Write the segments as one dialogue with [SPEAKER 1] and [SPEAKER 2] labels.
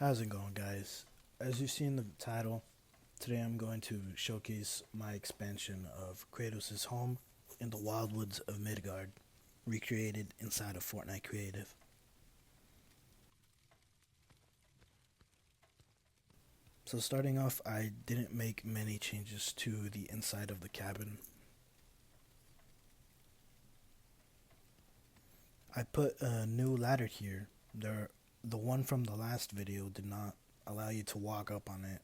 [SPEAKER 1] How's it going, guys? As you see in the title, today I'm going to showcase my expansion of Kratos' home in the Wildwoods of Midgard, recreated inside of Fortnite Creative. So starting off, I didn't make many changes to the inside of the cabin. I put a new ladder here. The one from the last video did not allow you to walk up on it.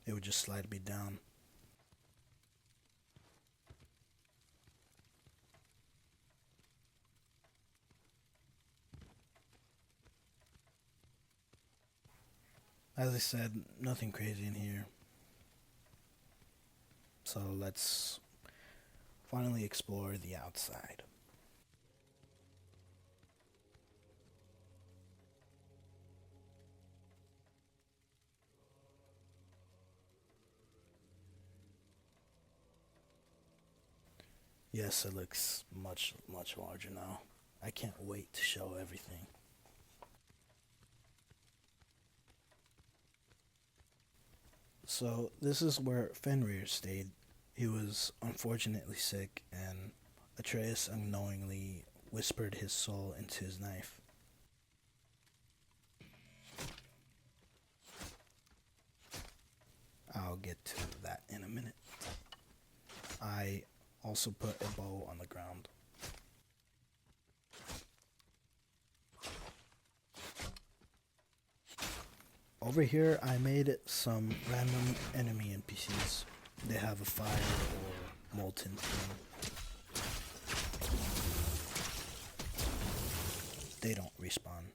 [SPEAKER 1] It would just slide me down. As I said, nothing crazy in here. So let's finally explore the outside. Yes, it looks much larger now. I can't wait to show everything. So this is where Fenrir stayed. He was unfortunately sick, and Atreus unknowingly whispered his soul into his knife. I'll get to that in a minute. I also put a bow on the ground. Over here, I made some random enemy NPCs. They have a fire or molten theme. They don't respawn.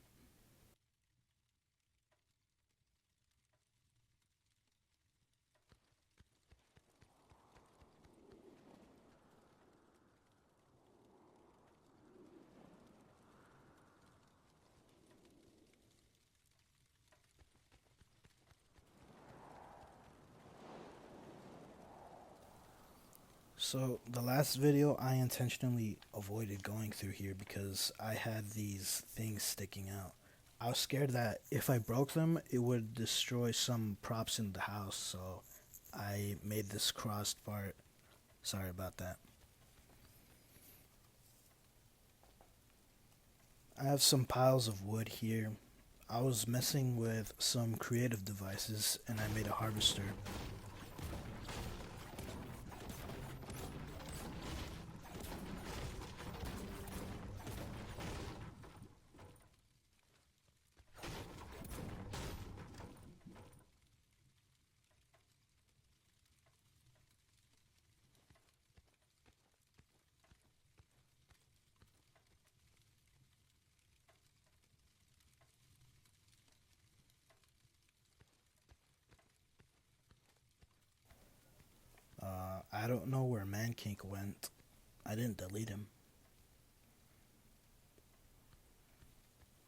[SPEAKER 1] So the last video I intentionally avoided going through here because I had these things sticking out. I was scared that if I broke them it would destroy some props in the house, so I made this crossed part. Sorry about that. I have some piles of wood here. I was messing with some creative devices and I made a harvester. I don't know where Mankink went. I didn't delete him.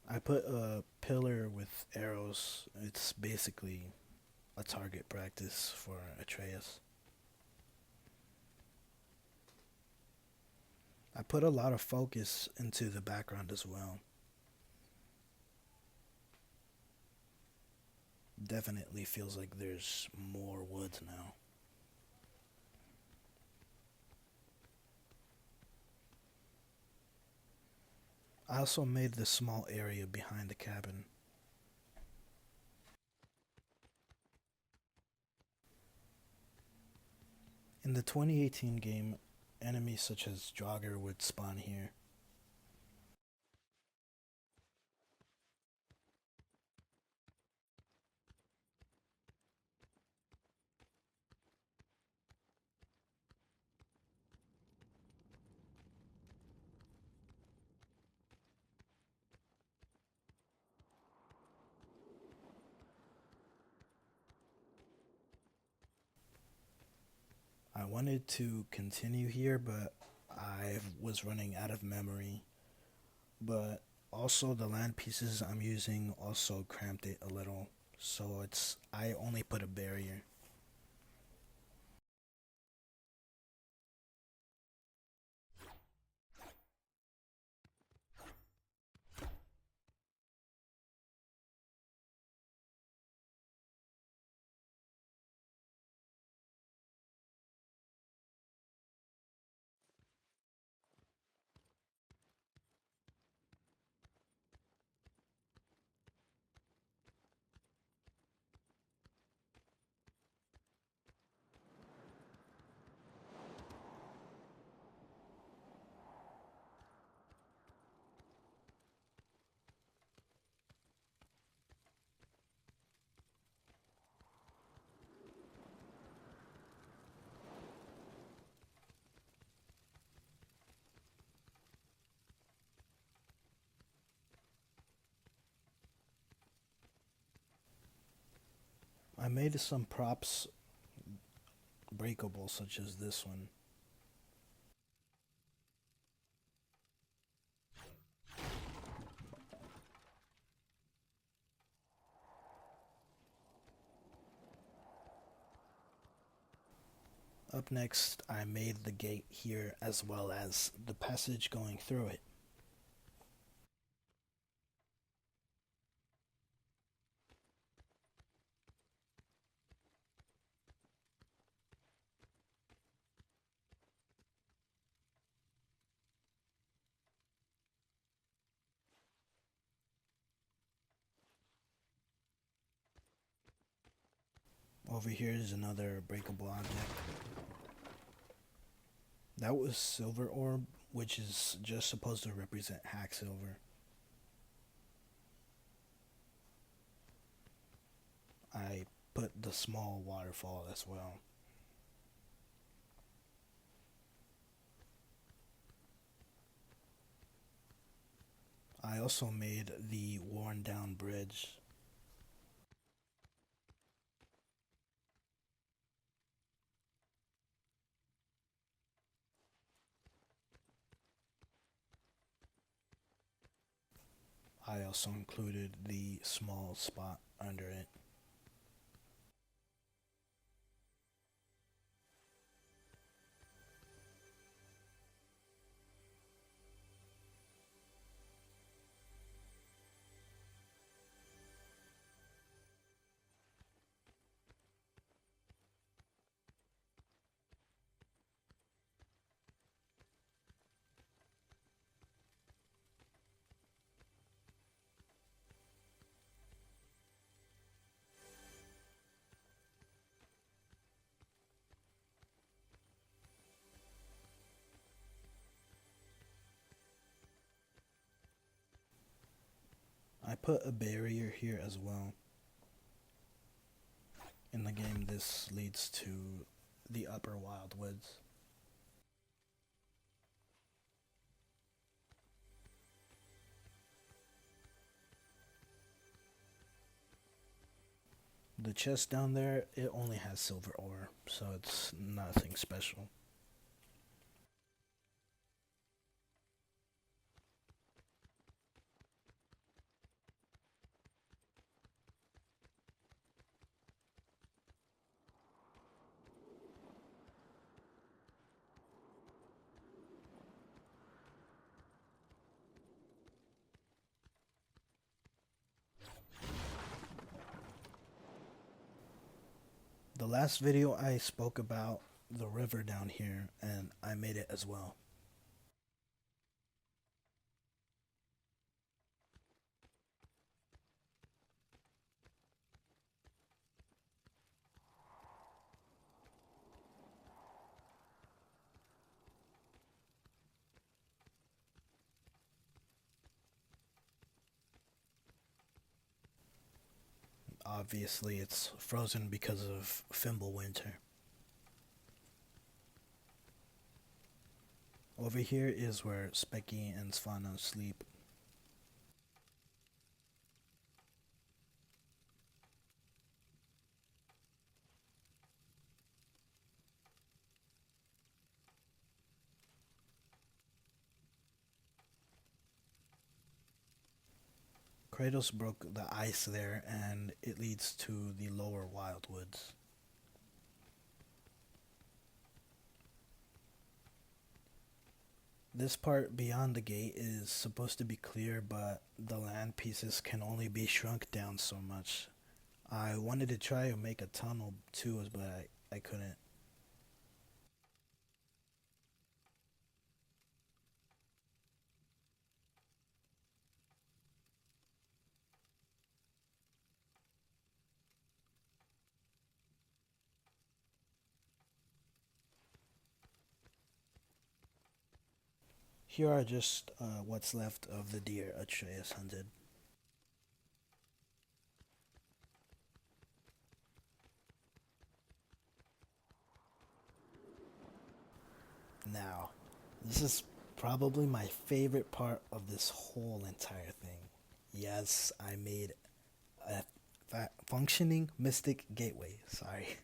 [SPEAKER 1] I put a pillar with arrows. It's basically a target practice for Atreus. I put a lot of focus into the background as well. Definitely feels like there's more woods now. I also made this small area behind the cabin. In the 2018 game, enemies such as Draugr would spawn here. I wanted to continue here, but I was running out of memory. But also the land pieces I'm using also cramped it a little. So I only put a barrier. I made some props breakable, such as this one. Up next, I made the gate here as well as the passage going through it. Over here is another breakable object. That was silver orb, which is just supposed to represent hack silver. I put the small waterfall as well. I also made the worn down bridge. I also included the small spot under it. I put a barrier here as well. In the game, this leads to the upper Wildwoods. The chest down there, it only has silver ore, so it's nothing special. The last video I spoke about the river down here, and I made it as well. Obviously, it's frozen because of Fimbulwinter. Over here is where Specky and Svano sleep. Kratos broke the ice there, and it leads to the lower Wildwoods. This part beyond the gate is supposed to be clear, but the land pieces can only be shrunk down so much. I wanted to try and make a tunnel too, but I couldn't. Here are just what's left of the deer Atreus hunted. Now, this is probably my favorite part of this whole entire thing. Yes, I made a functioning mystic gateway. Sorry.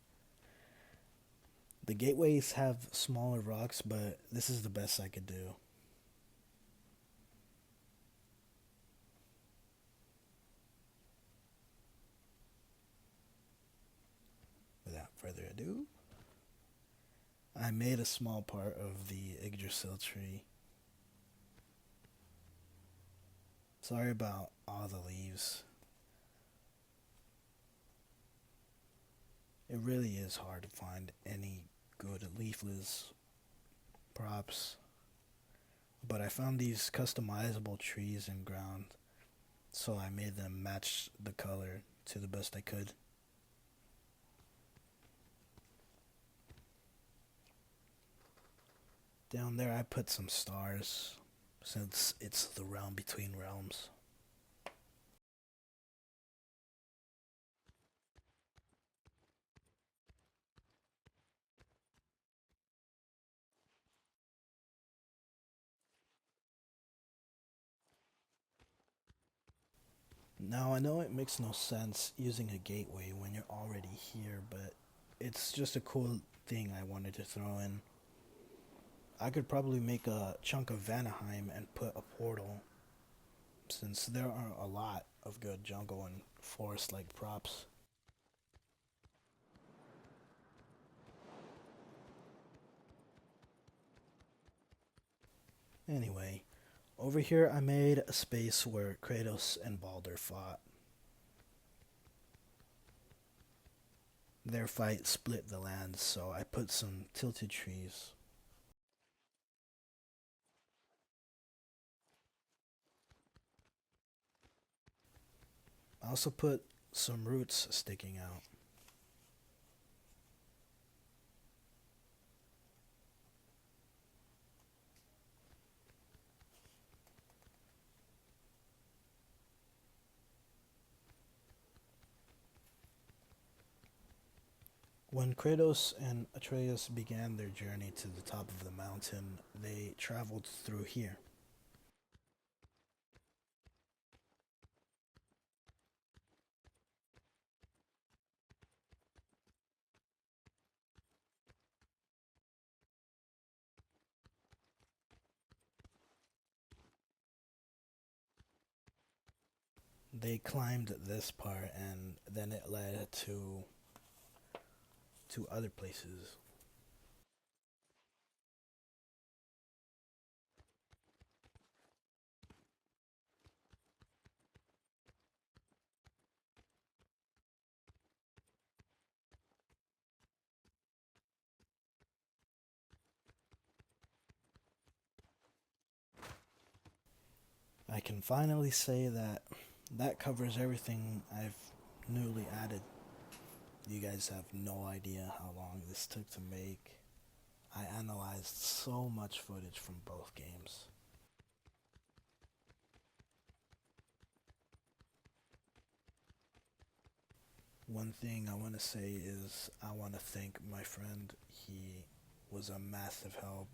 [SPEAKER 1] The gateways have smaller rocks, but this is the best I could do. Without further ado, I made a small part of the Yggdrasil tree. Sorry about all the leaves. It really is hard to find any good leafless props. But I found these customizable trees and ground, so I made them match the color to the best I could. Down there I put some stars, since it's the realm between realms. Now I know it makes no sense using a gateway when you're already here, but it's just a cool thing I wanted to throw in. I could probably make a chunk of Vanaheim and put a portal, since there are a lot of good jungle and forest like props. Anyway, over here I made a space where Kratos and Balder fought. Their fight split the land, so I put some tilted trees. I also put some roots sticking out. When Kratos and Atreus began their journey to the top of the mountain, they traveled through here. They climbed this part and then it led to other places. I can finally say that that covers everything I've newly added. You guys have no idea how long this took to make. I analyzed so much footage from both games. One thing I want to say is I want to thank my friend. He was a massive help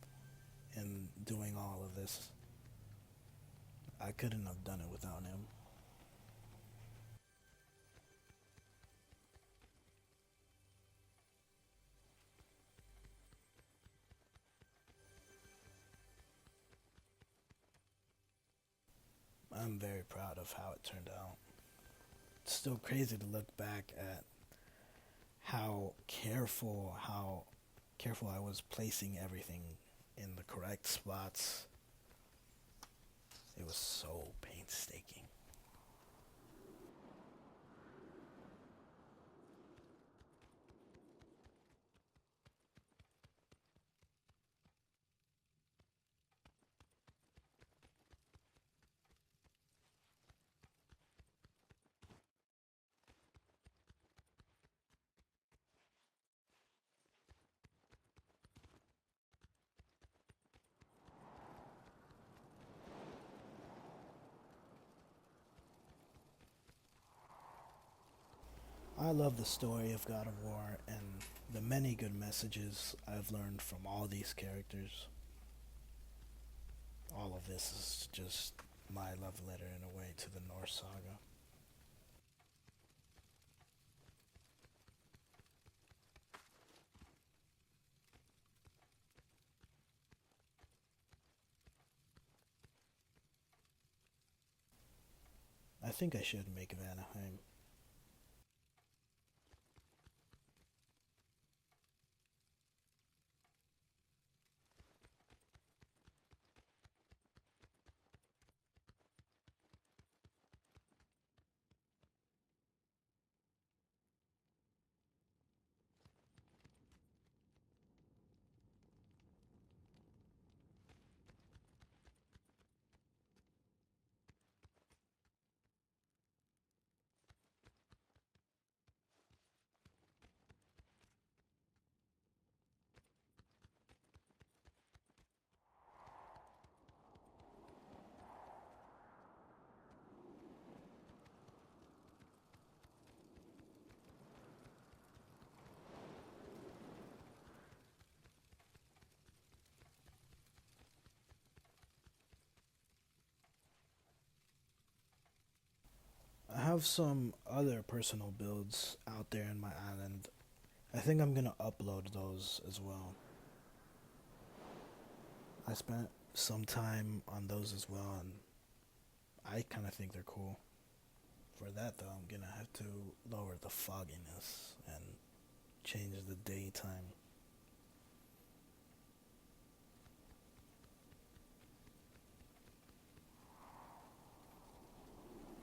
[SPEAKER 1] in doing all of this. I couldn't have done it without him. I'm very proud of how it turned out. It's still crazy to look back at how careful I was placing everything in the correct spots. It was so painstaking. I love the story of God of War and the many good messages I've learned from all these characters. All of this is just my love letter in a way to the Norse saga. think I should make Vanaheim. I have some other personal builds out there in my island. I think I'm gonna upload those as well. I spent some time on those as well, and I kind of think they're cool. For that, though, I'm gonna have to lower the fogginess and change the daytime.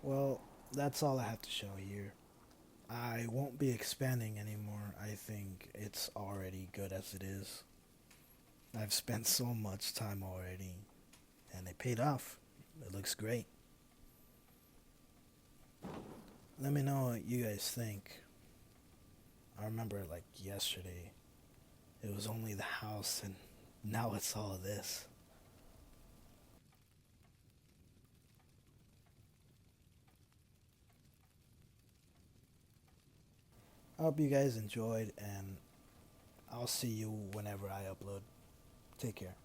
[SPEAKER 1] Well, that's all I have to show here. I won't be expanding anymore. I think it's already good as it is. I've spent so much time already, and it paid off. It looks great. Let me know what you guys think. I remember like yesterday, it was only the house, and now it's all this. I hope you guys enjoyed, and I'll see you whenever I upload. Take care.